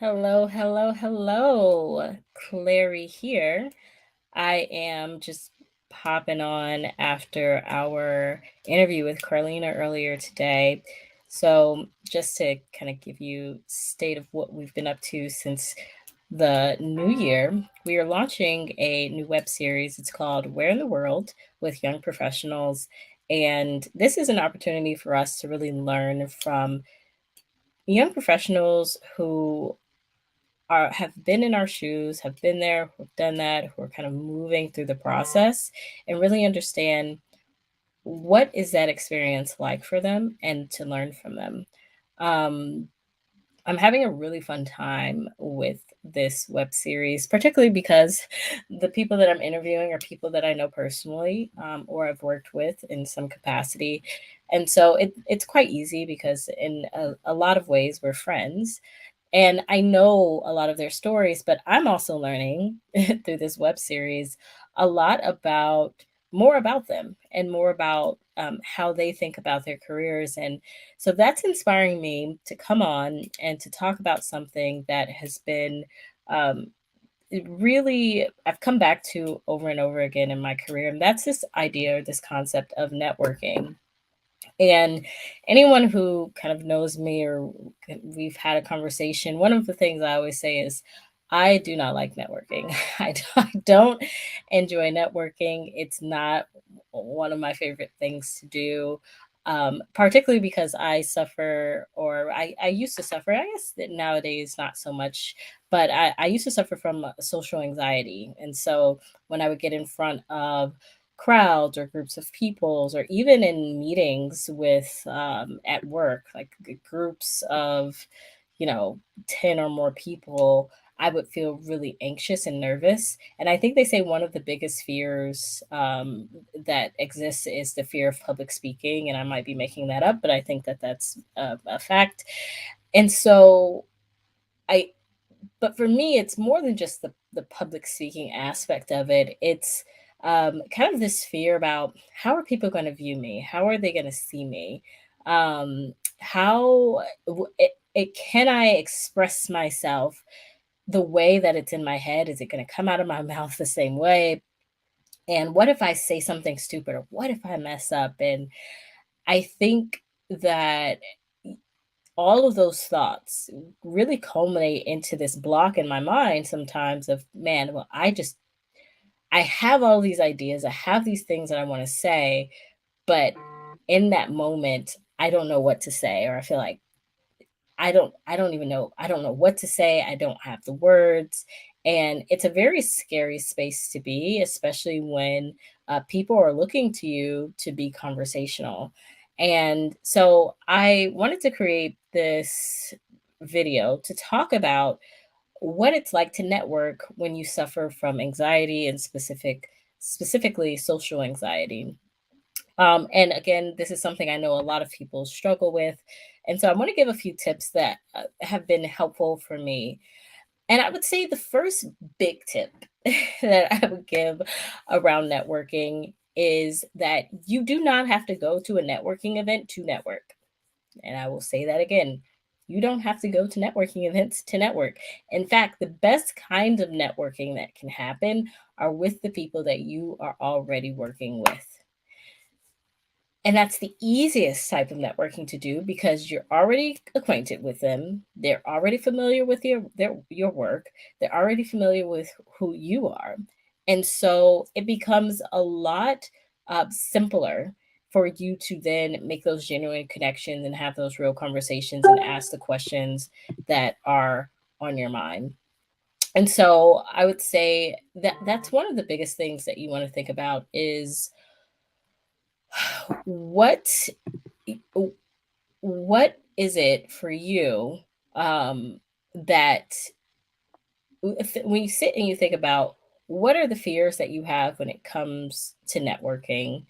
Hello, hello, hello. Clary here. I am just popping on after our interview with Carlina earlier today. So, just to kind of give you state of what we've been up to since the new year, we are launching a new web series. It's called Where in the World with Young Professionals. And this is an opportunity for us to really learn from young professionals who have been in our shoes, have been there, who've done that, who are kind of moving through the process and really understand what is that experience like for them and to learn from them. Um, I'm having a really fun time with this web series, particularly because the people that I'm interviewing are people that I know personally or I've worked with in some capacity. And so it's quite easy because, in a lot of ways, we're friends and I know a lot of their stories, but I'm also learning through this web series a lot about more about them and more about how they think about their careers. And so that's inspiring me to come on and to talk about something that has been um, really, I've come back to over and over again in my career. And that's this idea, this concept of networking. And anyone who kind of knows me or we've had a conversation, one of the things I always say is, I do not like networking. I don't enjoy networking. It's not one of my favorite things to do, particularly because I suffer, or I used to suffer. I guess that nowadays not so much, but I used to suffer from social anxiety. And so when I would get in front of crowds or groups of peoples or even in meetings with at work like groups of 10 or more people, I would feel really anxious and nervous. And I think they say one of the biggest fears that exists is the fear of public speaking, and I might be making that up, but I think that that's a fact. And so I but for me, it's more than just the public speaking aspect of it. It's kind of this fear about how are people going to view me? How are they going to see me? Can I express myself the way that it's in my head? Is it going to come out of my mouth the same way? And what if I say something stupid, or what if I mess up? And I think that all of those thoughts really culminate into this block in my mind sometimes of, man, well, I have all these ideas, I have these things that I want to say, but in that moment I don't know what to say, or I feel like I don't even know, I don't know what to say, I don't have the words. And it's a very scary space to be, especially when people are looking to you to be conversational. And so I wanted to create this video to talk about what it's like to network when you suffer from anxiety and specifically social anxiety. And again, this is something I know a lot of people struggle with. And so I want to give a few tips that have been helpful for me. And I would say the first big tip that I would give around networking is that you do not have to go to a networking event to network. And I will say that again. You don't have to go to networking events to network. In fact, the best kind of networking that can happen are with the people that you are already working with. And that's the easiest type of networking to do because you're already acquainted with them. They're already familiar with your work. They're already familiar with who you are. And so it becomes a lot simpler for you to then make those genuine connections and have those real conversations and ask the questions that are on your mind. And so I would say that that's one of the biggest things that you want to think about is what what is it for you that when you sit and you think about what are the fears that you have when it comes to networking,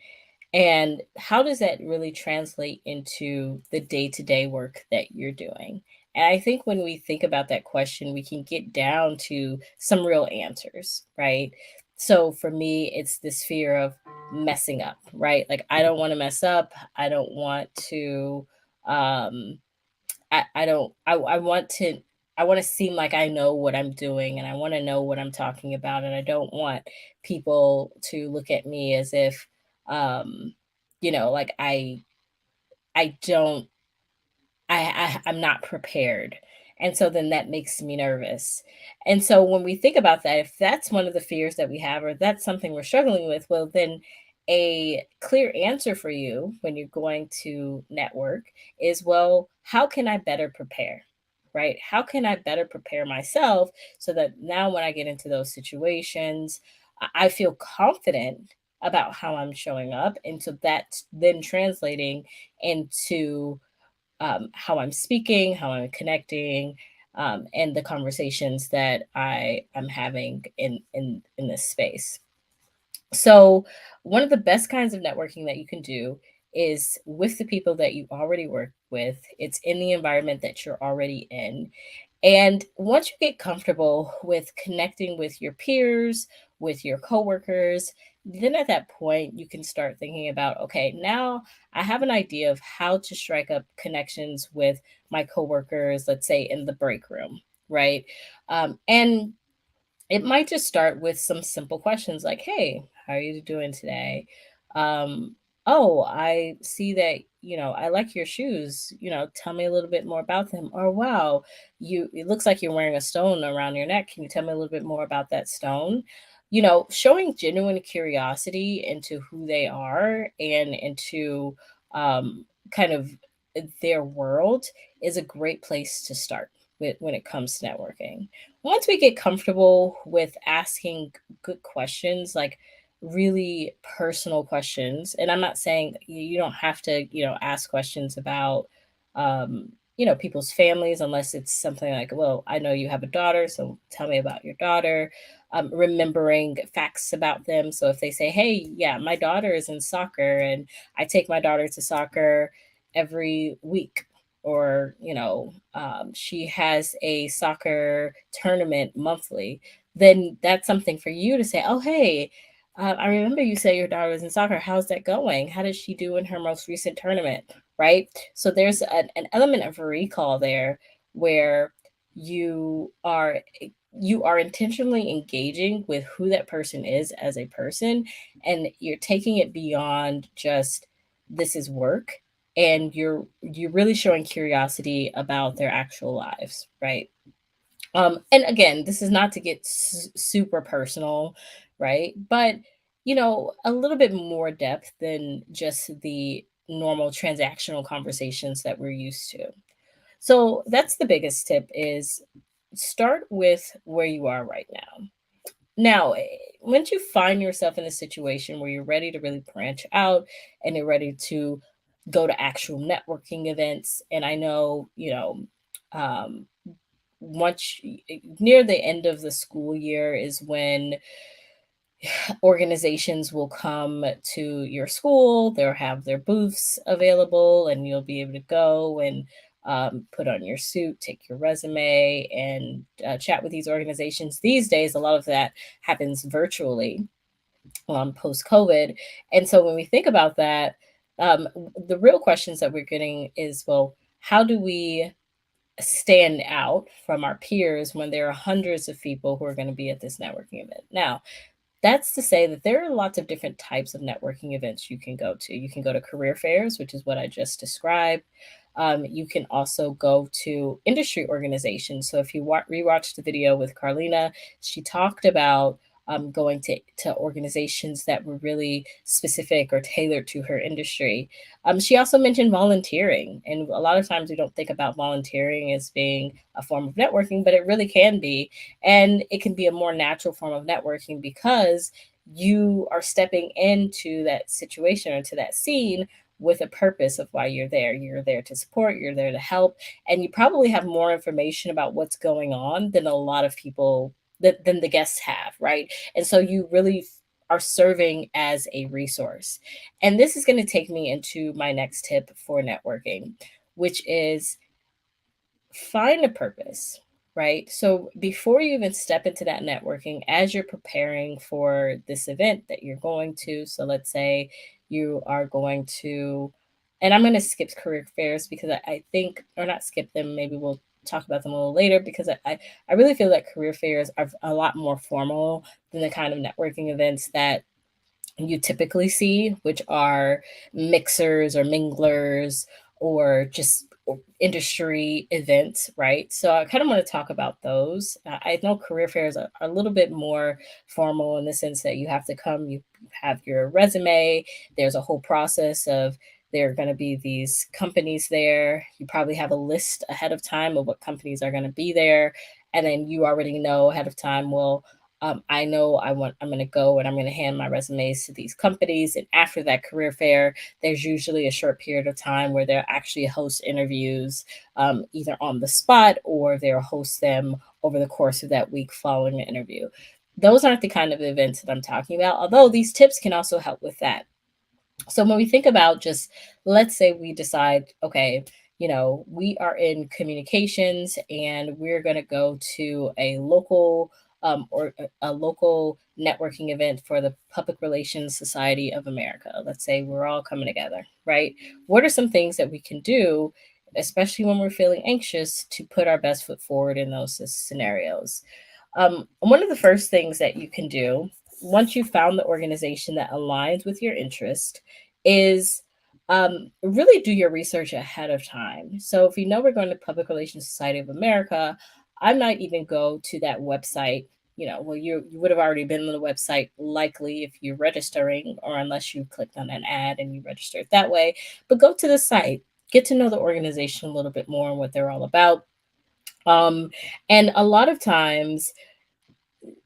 and how does that really translate into the day-to-day work that you're doing? And I think when we think about that question, we can get down to some real answers, right? So for me, it's this fear of messing up, right? Like I don't want to mess up. I don't want to um I don't I want to I want to seem like I know what I'm doing and I want to know what I'm talking about. And I don't want people to look at me as if, um, like I don't I'm not prepared. And so then that makes me nervous. And so when we think about that, if that's one of the fears that we have, or that's something we're struggling with, well, then a clear answer for you when you're going to network is, well, how can I better prepare? Right? How can I better prepare myself so that now when I get into those situations, I feel confident about how I'm showing up. And so that's then translating into how I'm speaking, how I'm connecting, and the conversations that I am having in this space. So, one of the best kinds of networking that you can do is with the people that you already work with. It's in the environment that you're already in. And once you get comfortable with connecting with your peers, with your coworkers, then at that point you can start thinking about, okay, now I have an idea of how to strike up connections with my coworkers, let's say in the break room, right? And it might just start with some simple questions like, "Hey, how are you doing today?" Um, "Oh, I see that, I like your shoes. Tell me a little bit more about them." Or, "Wow, it looks like you're wearing a stone around your neck. Can you tell me a little bit more about that stone?" Showing genuine curiosity into who they are and into kind of their world is a great place to start when it comes to networking. Once we get comfortable with asking good questions, like really personal questions, and I'm not saying you don't have to, ask questions about, people's families unless it's something like, well, I know you have a daughter, so tell me about your daughter. Remembering facts about them. So if they say, hey, yeah, my daughter is in soccer and I take my daughter to soccer every week, or she has a soccer tournament monthly, then that's something for you to say, oh, hey, I remember you say your daughter was in soccer. How's that going? How did she do in her most recent tournament? Right. So there's an element of recall there where you are you are intentionally engaging with who that person is as a person, and you're taking it beyond just this is work, and you're really showing curiosity about their actual lives, right? And again, this is not to get super personal, right? But a little bit more depth than just the normal transactional conversations that we're used to. So that's the biggest tip, is start with where you are right now. Now, once you find yourself in a situation where you're ready to really branch out and you're ready to go to actual networking events, and I know, um, near the end of the school year is when organizations will come to your school. They'll have their booths available, and you'll be able to go and put on your suit, take your resume, and chat with these organizations. These days, a lot of that happens virtually post COVID. And so when we think about that, the real questions that we're getting is, well, how do we stand out from our peers when there are hundreds of people who are going to be at this networking event? Now, that's to say that there are lots of different types of networking events you can go to. You can go to career fairs, which is what I just described. You can also go to industry organizations. So if you rewatch the video with Carlina, she talked about going to organizations that were really specific or tailored to her industry. She also mentioned volunteering. And a lot of times we don't think about volunteering as being a form of networking, but it really can be. And it can be a more natural form of networking because you are stepping into that situation or to that scene with a purpose of why you're there. You're there to support, you're there to help, and you probably have more information about what's going on than a lot of people than the guests have, right? And so you really are serving as a resource. And this is going to take me into my next tip for networking, which is find a purpose, right? So before you even step into that networking, as you're preparing for this event that you're going to, so let's say you are going to, and I'm going to skip career fairs because I think, or not skip them, maybe we'll talk about them a little later because I really feel that career fairs are a lot more formal than the kind of networking events that you typically see, which are mixers or minglers or just industry events, right? So I kind of want to talk about those. I know career fairs are a little bit more formal in the sense that you have to come, you have your resume, there's a whole process of there are going to be these companies there. You probably have a list ahead of time of what companies are going to be there. And then you already know ahead of time, well, I know I'm going to go and I'm going to hand my resumes to these companies. And after that career fair, there's usually a short period of time where they'll actually host interviews, either on the spot or they'll host them over the course of that week following the interview. Those aren't the kind of events that I'm talking about, although these tips can also help with that. So when we think about just, let's say we decide, okay, we are in communications and we're going to go to a local or a local networking event for the Public Relations Society of America. Let's say we're all coming together, right? What are some things that we can do, especially when we're feeling anxious, to put our best foot forward in those scenarios? One of the first things that you can do once you've found the organization that aligns with your interest is really do your research ahead of time. So if you know we're going to Public Relations Society of America, I might even go to that website. Well, you would have already been on the website likely if you're registering, or unless you clicked on an ad and you registered that way. But go to the site, get to know the organization a little bit more and what they're all about. Um, and a lot of times,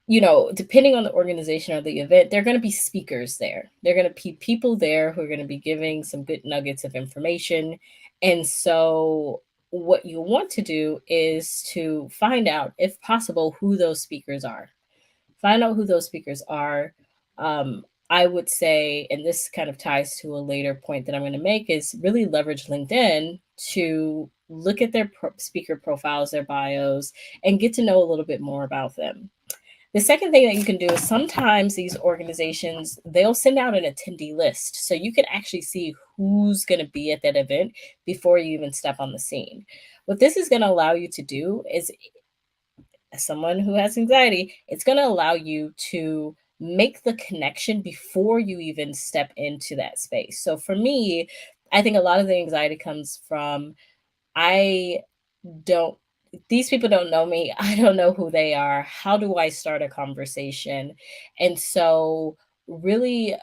depending on the organization or the event, there are going to be speakers there. There are going to be people there who are going to be giving some good nuggets of information. And so, what you want to do is to find out, if possible, who those speakers are. Find out who those speakers are. I would say, and this kind of ties to a later point that I'm going to make, is really leverage LinkedIn to look at their speaker profiles, their bios, and get to know a little bit more about them. The second thing that you can do is sometimes these organizations, they'll send out an attendee list. So you can actually see who's going to be at that event before you even step on the scene. What this is going to allow you to do is, as someone who has anxiety, it's going to allow you to make the connection before you even step into that space. So for me, I think a lot of the anxiety comes from, I don't these people don't know me. I don't know who they are. How do I start a conversation? And so, really,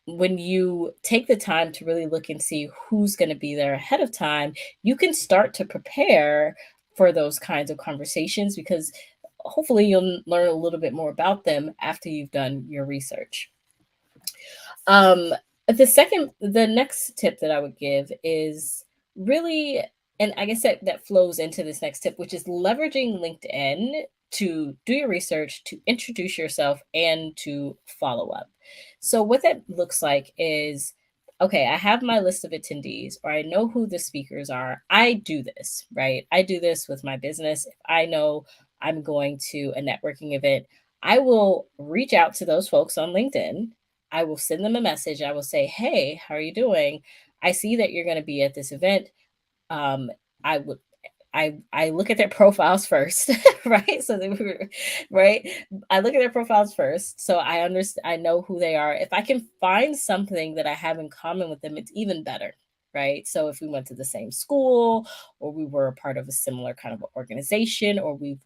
when you take the time to really look and see who's going to be there ahead of time, you can start to prepare for those kinds of conversations because hopefully you'll learn a little bit more about them after you've done your research. Um, the next tip that I would give is really, and I guess that flows into this next tip, which is leveraging LinkedIn to do your research, to introduce yourself, and to follow up. So, what that looks like is, okay, I have my list of attendees, or I know who the speakers are. I do this, right? I do this with my business. If I know I'm going to a networking event, I will reach out to those folks on LinkedIn. I will send them a message. I will say, "Hey, how are you doing? I see that you're going to be at this event. Um, I would I look at their profiles first, right? So they were right. I look at their profiles first, so I understand. I know who they are. If I can find something that I have in common with them, it's even better, right? So if we went to the same school, or we were a part of a similar kind of organization, or we've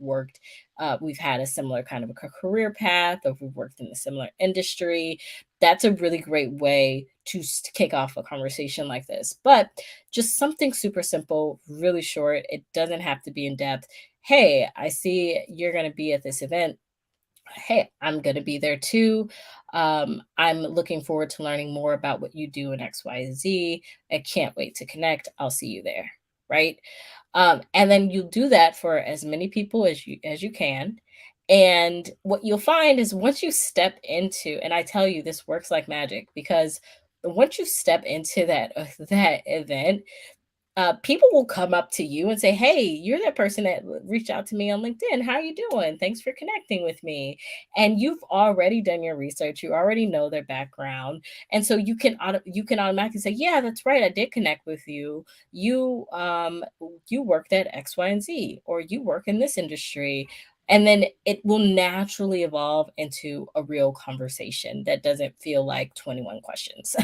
had a similar kind of a career path, or we've worked in a similar industry, that's a really great way to kick off a conversation like this. But just something super simple, really short. It doesn't have to be in depth. Hey, I see you're going to be at this event. Hey, I'm going to be there too. I'm looking forward to learning more about what you do in XYZ. I can't wait to connect. I'll see you there. Right. And then you do that for as many people as you can. And what you'll find is once you step into, and I tell you this works like magic because once you step into that that event, people will come up to you and say, "Hey, you're that person that reached out to me on LinkedIn. How you doing? Thanks for connecting with me." And you've already done your research. You already know their background, and so you can automatically say, "Yeah, that's right. I did connect with you. You worked at X, Y, and Z, or you work in this industry." And then it will naturally evolve into a real conversation that doesn't feel like 21 questions.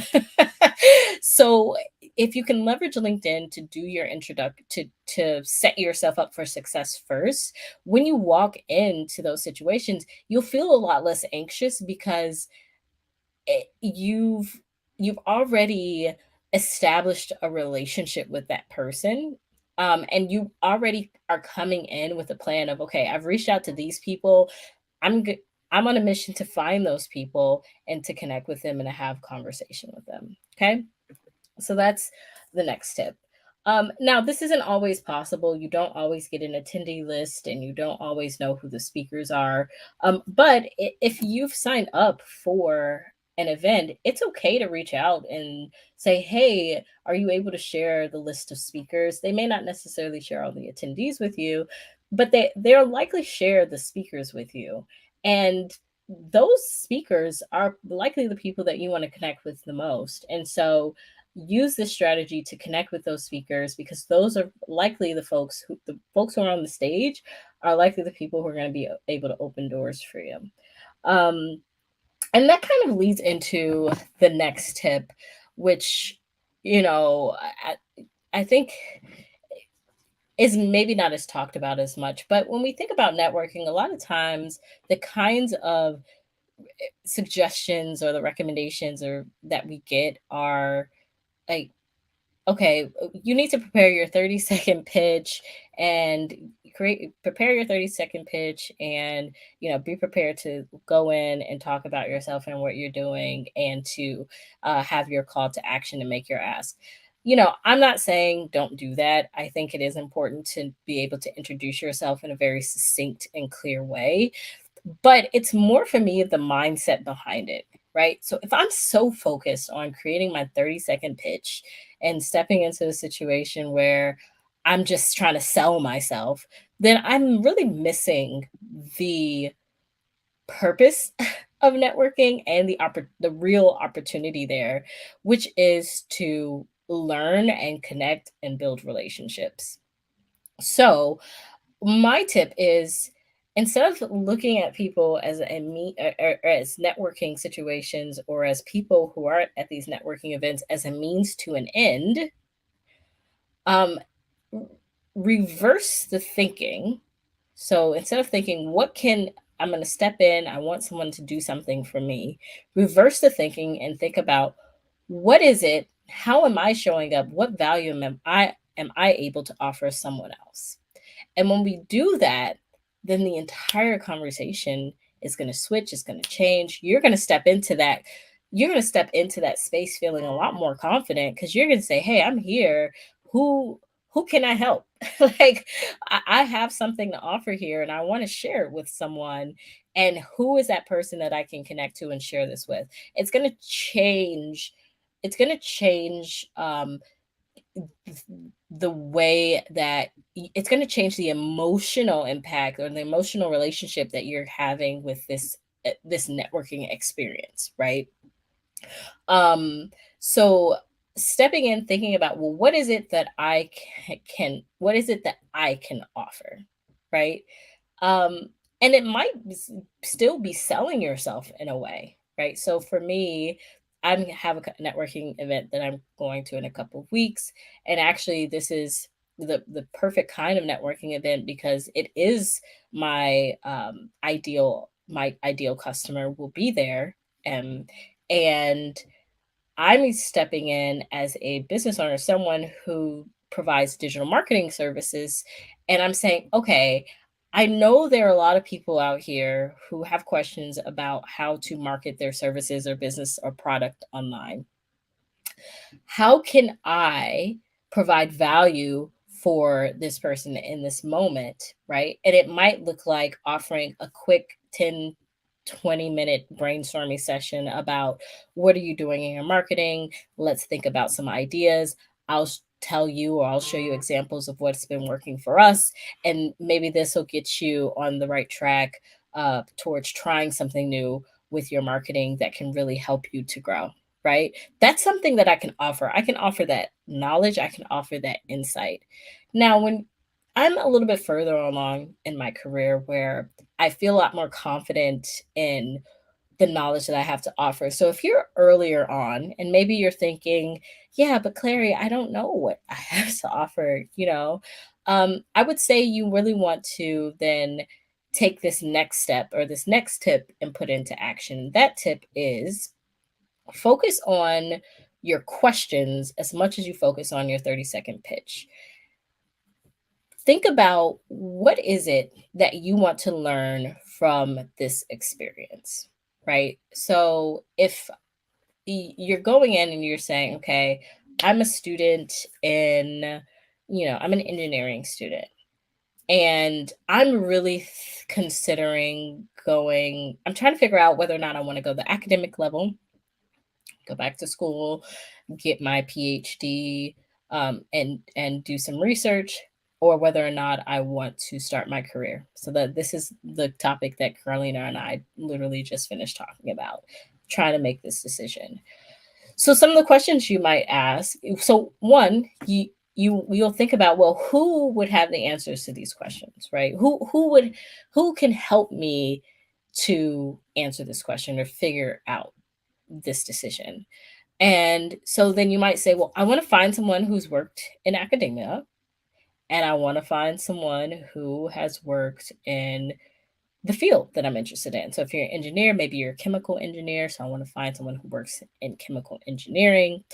So if you can leverage LinkedIn to do your introduction to set yourself up for success first, when you walk into those situations, you'll feel a lot less anxious because you've already established a relationship with that person. And you already are coming in with a plan of, okay, I've reached out to these people. I'm good. I'm on a mission to find those people and to connect with them and to have conversation with them. Okay. So that's the next tip. Now, this isn't always possible. You don't always get an attendee list and you don't always know who the speakers are. But if you've signed up for an event, it's okay to reach out and say, "Hey, are you able to share the list of speakers?" They may not necessarily share all the attendees with you, but they'll likely share the speakers with you. And those speakers are likely the people that you want to connect with the most. And so use this strategy to connect with those speakers because those are likely the folks who are on the stage are likely the people who are going to be able to open doors for you. Um, and that kind of leads into the next tip, which, you know, I think is maybe not as talked about as much. But when we think about networking, a lot of times the kinds of suggestions or the recommendations or that we get are like, okay, you need to prepare your 30-second pitch and prepare your 30-second pitch and be prepared to go in and talk about yourself and what you're doing and to have your call to action and make your ask. I'm not saying don't do that. I think it is important to be able to introduce yourself in a very succinct and clear way, but it's more for me the mindset behind it, right? So if I'm so focused on creating my 30-second pitch and stepping into a situation where I'm just trying to sell myself, then I'm really missing the purpose of networking and the real opportunity there, which is to learn and connect and build relationships. So, my tip is, instead of looking at people as or as networking situations or as people who are at these networking events as a means to an end, um, r- reverse the thinking. So instead of thinking, I'm going to step in, I want someone to do something for me, reverse the thinking and think about, what is it? How am I showing up? What value am I able to offer someone else? And when we do that, then the entire conversation is going to switch, it's going to change. You're going to step into that space feeling a lot more confident because you're going to say, "Hey, I'm here. Who can I help?" Like, I have something to offer here and I want to share it with someone. And who is that person that I can connect to and share this with? It's going to change. It's going to change the way that it's going to change the emotional impact or the emotional relationship that you're having with this networking experience, right? So stepping in, thinking about, well, what is it that what is it that I can offer, right? um and it might still be selling yourself in a way, right? So for me, I have a networking event that I'm going to in a couple of weeks, and actually this is the perfect kind of networking event because it is my ideal customer will be there. And I'm stepping in as a business owner, someone who provides digital marketing services. And I'm saying, okay, I know there are a lot of people out here who have questions about how to market their services or business or product online. How can I provide value for this person in this moment, right? And it might look like offering a quick 10-20 minute brainstorming session about, what are you doing in your marketing? Let's think about some ideas. I'll tell you, or I'll show you examples of what's been working for us. And maybe this will get you on the right track towards trying something new with your marketing that can really help you to grow, right? That's something that I can offer. I can offer that knowledge, I can offer that insight. Now, when I'm a little bit further along in my career where I feel a lot more confident in the knowledge that I have to offer. So if you're earlier on and maybe you're thinking, yeah, but Clary, I don't know what I have to offer, I would say you really want to then take this next step or this next tip and put into action. That tip is focus on your questions as much as you focus on your 30-second pitch. Think about what is it that you want to learn from this experience, right? So if you're going in and you're saying, okay, I'm a student in, I'm an engineering student and I'm really considering going, I'm trying to figure out whether or not I want to go the academic level, go back to school, get my PhD, and do some research, or whether or not I want to start my career. So that this is the topic that Carolina and I literally just finished talking about, trying to make this decision. So some of the questions you might ask. So one, you'll think about, well, who would have the answers to these questions, right? Who can help me to answer this question or figure out this decision? And so then you might say, well, I want to find someone who's worked in academia, and I want to find someone who has worked in the field that I'm interested in. So if you're an engineer, maybe you're a chemical engineer. So I want to find someone who works in chemical engineering.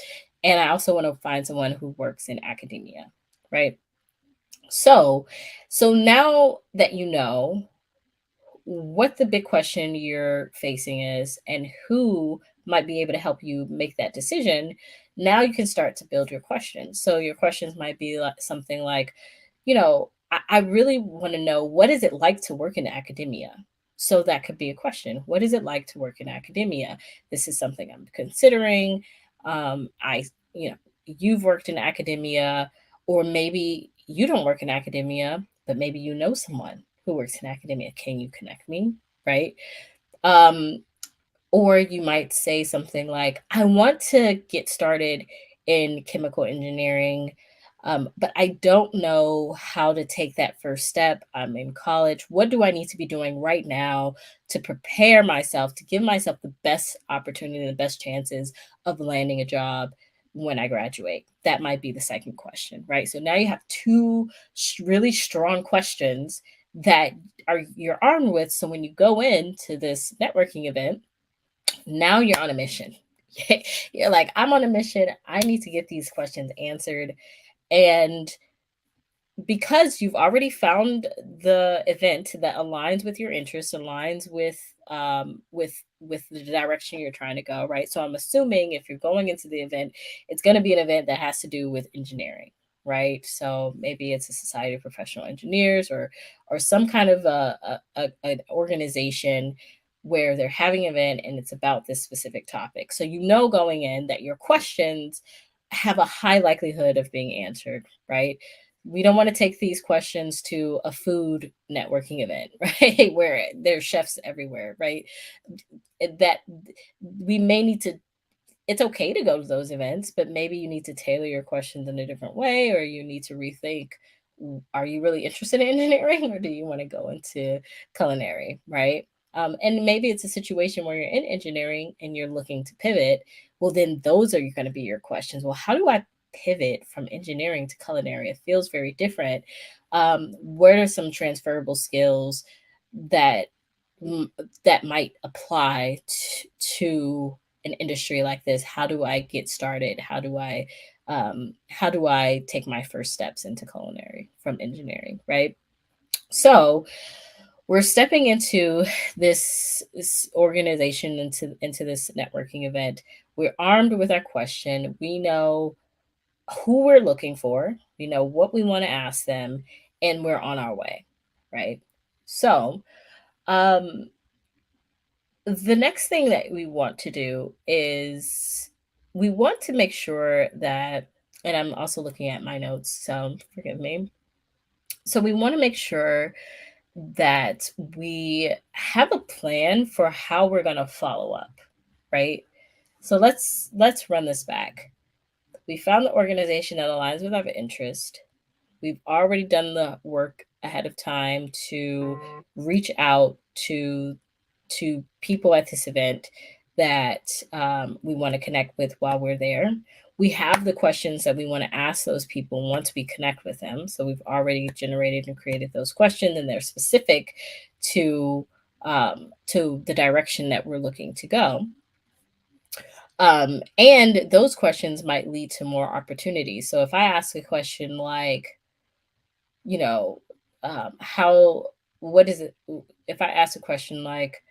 And I also want to find someone who works in academia, right? So so now that you know what the big question you're facing is and who might be able to help you make that decision, now you can start to build your questions. So your questions might be like something like, I really want to know, what is it like to work in academia? So that could be a question. What is it like to work in academia? This is something I'm considering. You've worked in academia, or maybe you don't work in academia, but maybe you know someone who works in academia. Can you connect me? Right. Um, or you might say something like, I want to get started in chemical engineering, but I don't know how to take that first step. I'm in college. What do I need to be doing right now to prepare myself, to give myself the best opportunity, the best chances of landing a job when I graduate? That might be the second question, right? So now you have two really strong questions that you're armed with. So when you go into this networking event, now you're on a mission. You're like, I'm on a mission. I need to get these questions answered. And because you've already found the event that aligns with your interests, aligns with the direction you're trying to go, right? So I'm assuming if you're going into the event, it's going to be an event that has to do with engineering, right? So maybe it's a society of professional engineers, or some kind of an organization where they're having an event and it's about this specific topic. So you know going in that your questions have a high likelihood of being answered, right? We don't want to take these questions to a food networking event, right? Where there's chefs everywhere, right? That we may need to, it's okay to go to those events, but maybe you need to tailor your questions in a different way, or you need to rethink, are you really interested in engineering, or do you want to go into culinary, right? And maybe it's a situation where you're in engineering and you're looking to pivot. Well, then those are going to be your questions. Well, how do I pivot from engineering to culinary? It feels very different. What are some transferable skills that that might apply to an industry like this? How do I get started? How do I take my first steps into culinary from engineering, right? So we're stepping into this organization, into this networking event. We're armed with our question. We know who we're looking for, we know what we want to ask them, and we're on our way, right? So um the next thing that we want to do is we want to make sure that and I'm also looking at my notes, so forgive me. So we want to make sure that we have a plan for how we're going to follow up, right? So let's run this back. We found the organization that aligns with our interest. We've already done the work ahead of time to reach out to people at this event that we want to connect with while we're there. We have the questions that we want to ask those people once we connect with them. So we've already generated and created those questions, and they're specific to the direction that we're looking to go. And those questions might lead to more opportunities. So if I ask a question like, you know, how, what is it? If I ask a question like,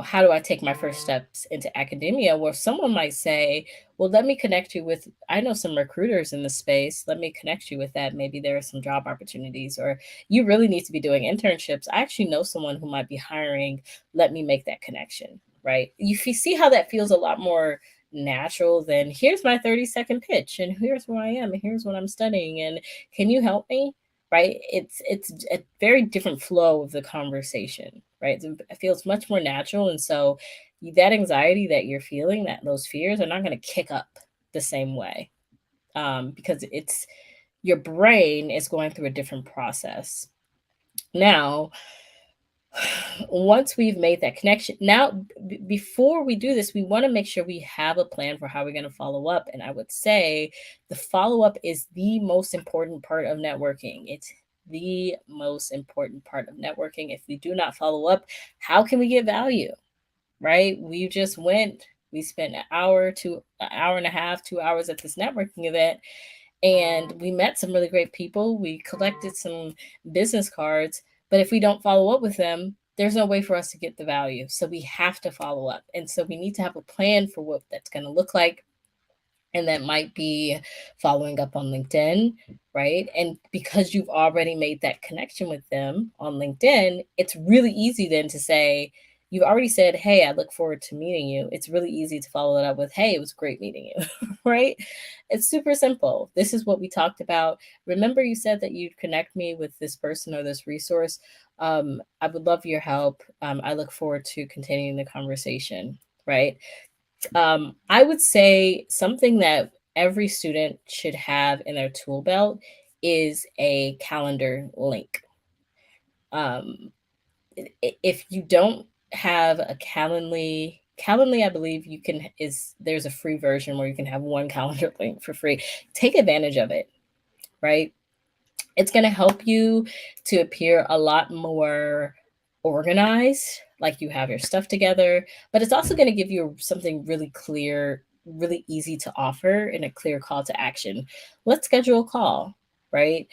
how do I take my first steps into academia? Well, someone might say, well, let me connect you with, I know some recruiters in the space. Let me connect you with that. Maybe there are some job opportunities, or you really need to be doing internships. I actually know someone who might be hiring. Let me make that connection, right? You see how that feels a lot more natural than here's my 30-second pitch and here's where I am and here's what I'm studying and can you help me? Right? It's a very different flow of the conversation, right? It feels much more natural, and so that anxiety that you're feeling, that those fears are not going to kick up the same way, because it's your brain is going through a different process. Now, once we've made that connection, now before we do this, we want to make sure we have a plan for how we're going to follow up. And I would say the follow up is the most important part of networking. It's the most important part of networking. If we do not follow up, how can we get value? Right? We spent an hour and a half, 2 hours at this networking event, and we met some really great people. We collected some business cards, but if we don't follow up with them, there's no way for us to get the value. So we have to follow up. And so we need to have a plan for what that's going to look like. And that might be following up on LinkedIn, right? And because you've already made that connection with them on LinkedIn, it's really easy then to say, you've already said, hey, I look forward to meeting you. It's really easy to follow it up with, hey, it was great meeting you, right? It's super simple. This is what we talked about. Remember, you said that you'd connect me with this person or this resource. I would love your help. I look forward to continuing the conversation, right? I would say something that every student should have in their tool belt is a calendar link. Um, if you don't have a Calendly, I believe you can is there's a free version where you can have one calendar link for free. Take advantage of it, right? It's going to help you to appear a lot more organized, like you have your stuff together, but it's also going to give you something really clear, really easy to offer, and a clear call to action. Let's schedule a call, right?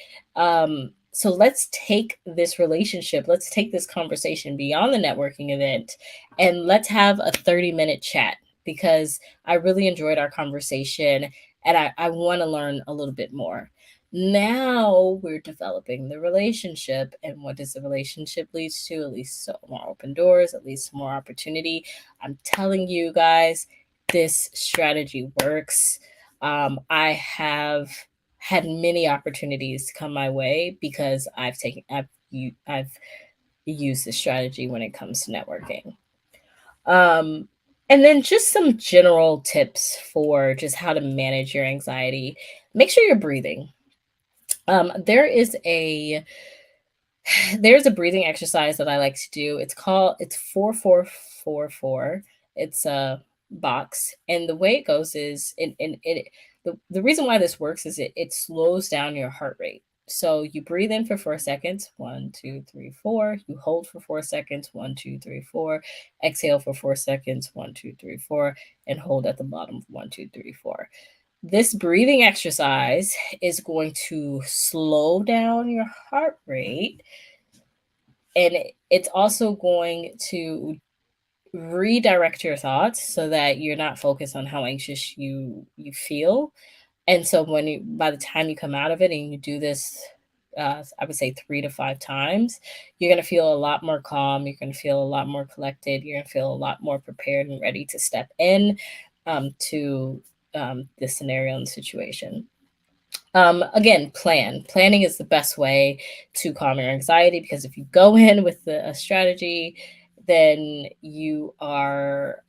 So let's take this relationship, let's take this conversation beyond the networking event, and let's have a 30-minute chat because I really enjoyed our conversation and I want to learn a little bit more. Now we're developing the relationship, and what does the relationship lead to? At least so more open doors, at least more opportunity. I'm telling you guys, this strategy works. I have had many opportunities come my way because I've used this strategy when it comes to networking. Um, and then just some general tips for just how to manage your anxiety. Make sure you're breathing. There is a there's a breathing exercise that I like to do. It's 4-4-4-4. It's a box, and the way it goes is the reason why this works is it slows down your heart rate. So you breathe in for 4 seconds, 1, 2, 3, 4. You hold for 4 seconds, 1, 2, 3, 4. Exhale for 4 seconds, 1, 2, 3, 4, and hold at the bottom, 1, 2, 3, 4. This breathing exercise is going to slow down your heart rate, and it's also going to redirect your thoughts so that you're not focused on how anxious you feel. And so by the time you come out of it and you do this, I would say 3 to 5 times, you're going to feel a lot more calm. You're going to feel a lot more collected. You're going to feel a lot more prepared and ready to step in to the scenario and situation. Again, planning is the best way to calm your anxiety, because if you go in with a strategy, then you are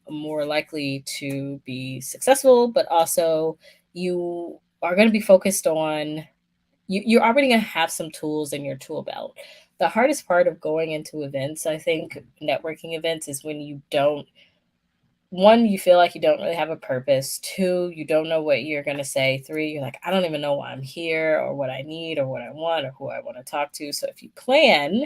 more likely to be successful, but also you are going to be focused on you're already going to have some tools in your tool belt. The hardest part of going into events, I think, networking events, is when you don't, one, you feel like you don't really have a purpose. Two, you don't know what you're going to say. Three, you're like, I don't even know why I'm here or what I need or what I want or who I want to talk to. So if you plan,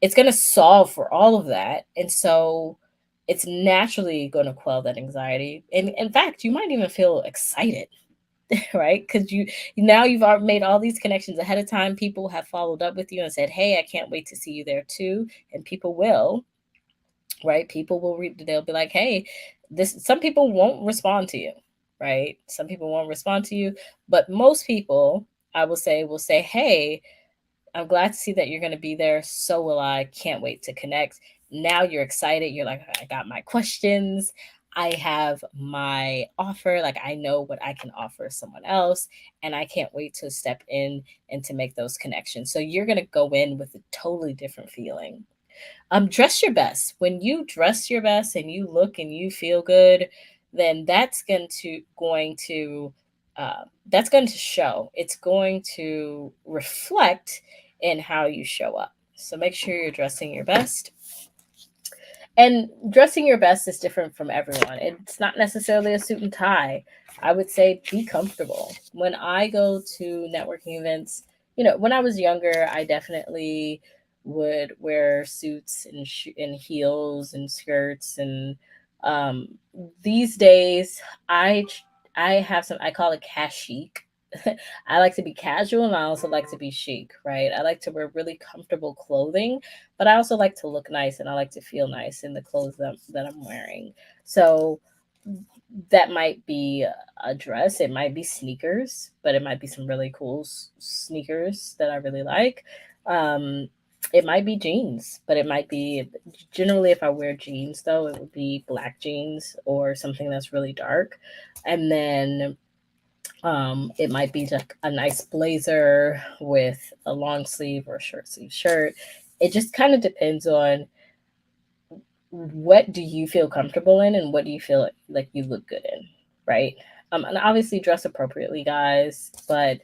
it's going to solve for all of that. And so it's naturally going to quell that anxiety. And in fact, you might even feel excited, right? Because you've made all these connections ahead of time. People have followed up with you and said, hey, I can't wait to see you there too. And people will, right? People will read, they'll be like, hey, this, some people won't respond to you, right? Some people won't respond to you, but most people, I will say, hey, I'm glad to see that you're going to be there. So will I. Can't wait to connect. Now you're excited. You're like, I got my questions. I have my offer. Like, I know what I can offer someone else. And I can't wait to step in and to make those connections. So you're going to go in with a totally different feeling. Dress your best. When you dress your best and you look and you feel good, then that's going to show. It's going to reflect in how you show up. So make sure you're dressing your best. And dressing your best is different from everyone. It's not necessarily a suit and tie. I would say be comfortable. When I go to networking events, when I was younger, I definitely would wear suits and heels and skirts. And um, these days, I I have some, I call it cash chic. I like to be casual and I also like to be chic, right? I like to wear really comfortable clothing, but I also like to look nice and I like to feel nice in the clothes that I'm wearing. So that might be a dress, it might be sneakers, but it might be some really cool sneakers that I really like. Um, it might be jeans, but it might be, generally, if I wear jeans, though, it would be black jeans or something that's really dark. And then it might be like a nice blazer with a long sleeve or short sleeve shirt. It just kind of depends on what do you feel comfortable in and what do you feel like you look good in, right? And obviously dress appropriately, guys, but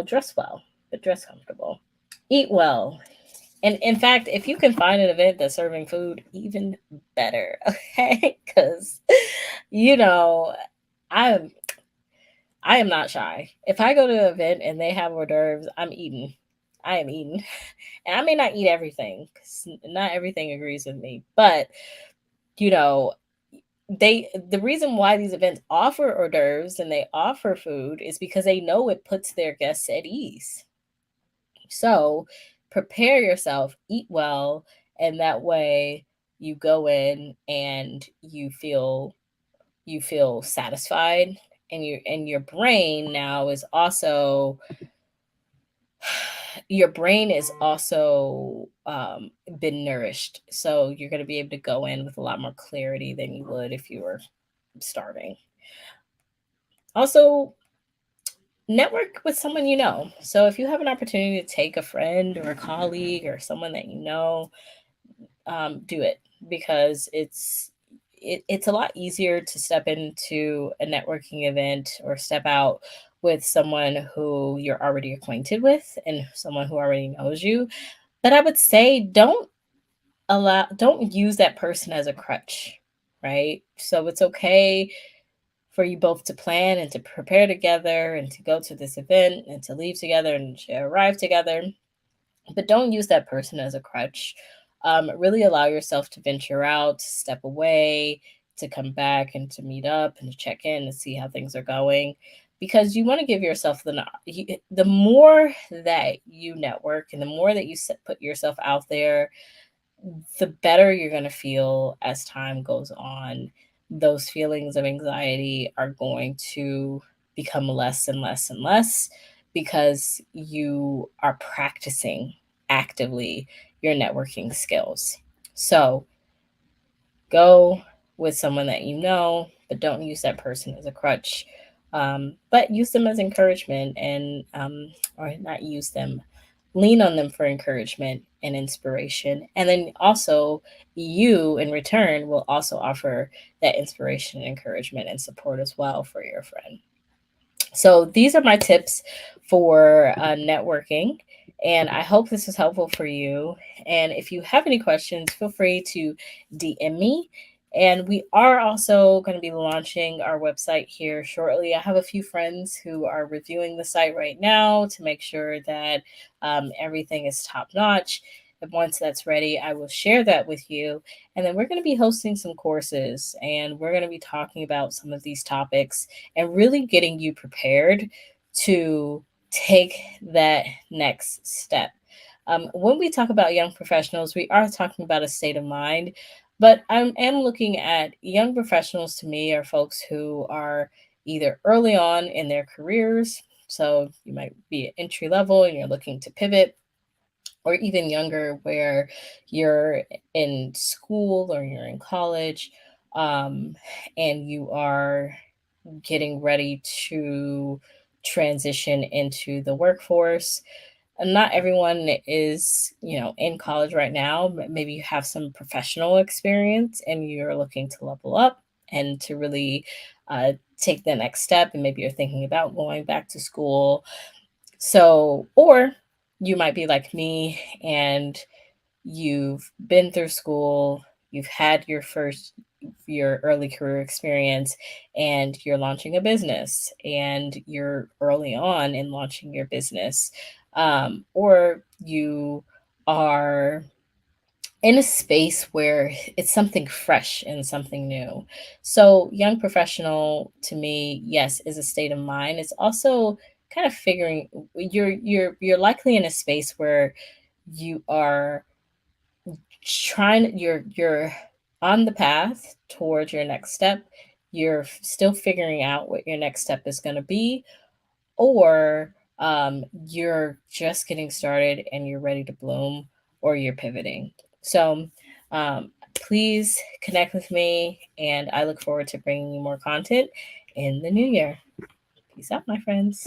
dress well, but dress comfortable. Eat well. And in fact, if you can find an event that's serving food, even better, okay? Because, you know, I'm I am not shy. If I go to an event and they have hors d'oeuvres, I'm eating. I am eating. And I may not eat everything because not everything agrees with me. But, you know, the reason why these events offer hors d'oeuvres and they offer food is because they know it puts their guests at ease. So prepare yourself, eat well, and that way you go in and you feel satisfied, and your brain now is also your brain is also been nourished, so you're going to be able to go in with a lot more clarity than you would if you were starving. Also, network with someone you know. So if you have an opportunity to take a friend or a colleague or someone that you know, do it, because it's a lot easier to step into a networking event or step out with someone who you're already acquainted with and someone who already knows you. But I would say don't use that person as a crutch, right? So it's okay for you both to plan and to prepare together and to go to this event and to leave together and to arrive together, but don't use that person as a crutch. Really allow yourself to venture out, to step away, to come back and to meet up and to check in and see how things are going. Because you want to give yourself the more that you network and the more that you put yourself out there, the better you're going to feel as time goes on. Those feelings of anxiety are going to become less and less and less because you are practicing actively your networking skills. So go with someone that you know, but don't use that person as a crutch. but use them as encouragement and, or not use them, lean on them for encouragement and inspiration. And then also, you in return will also offer that inspiration, encouragement, and support as well for your friend. So these are my tips for networking, and I hope this is helpful for you. And if you have any questions, feel free to DM me. And we are also going to be launching our website here shortly. I have a few friends who are reviewing the site right now to make sure that everything is top notch. And once that's ready, I will share that with you. And then we're going to be hosting some courses and we're going to be talking about some of these topics and really getting you prepared to take that next step. When we talk about young professionals, we are talking about a state of mind, but I am looking at young professionals to me are folks who are either early on in their careers. So you might be at entry level and you're looking to pivot, or even younger where you're in school or you're in college, um, and you are getting ready to transition into the workforce. And not everyone is, in college right now, but maybe you have some professional experience and you're looking to level up and to really take the next step. And maybe you're thinking about going back to school. So, or you might be like me and you've been through school, you've had your early career experience, and you're launching a business and you're early on in launching your business. Or you are in a space where it's something fresh and something new. So, young professional to me, yes, is a state of mind. It's also kind of figuring you're likely in a space where you are you're on the path towards your next step. You're still figuring out what your next step is going to be, or you're just getting started and you're ready to bloom, or you're pivoting. So please connect with me, and I look forward to bringing you more content in the new year. Peace out, my friends.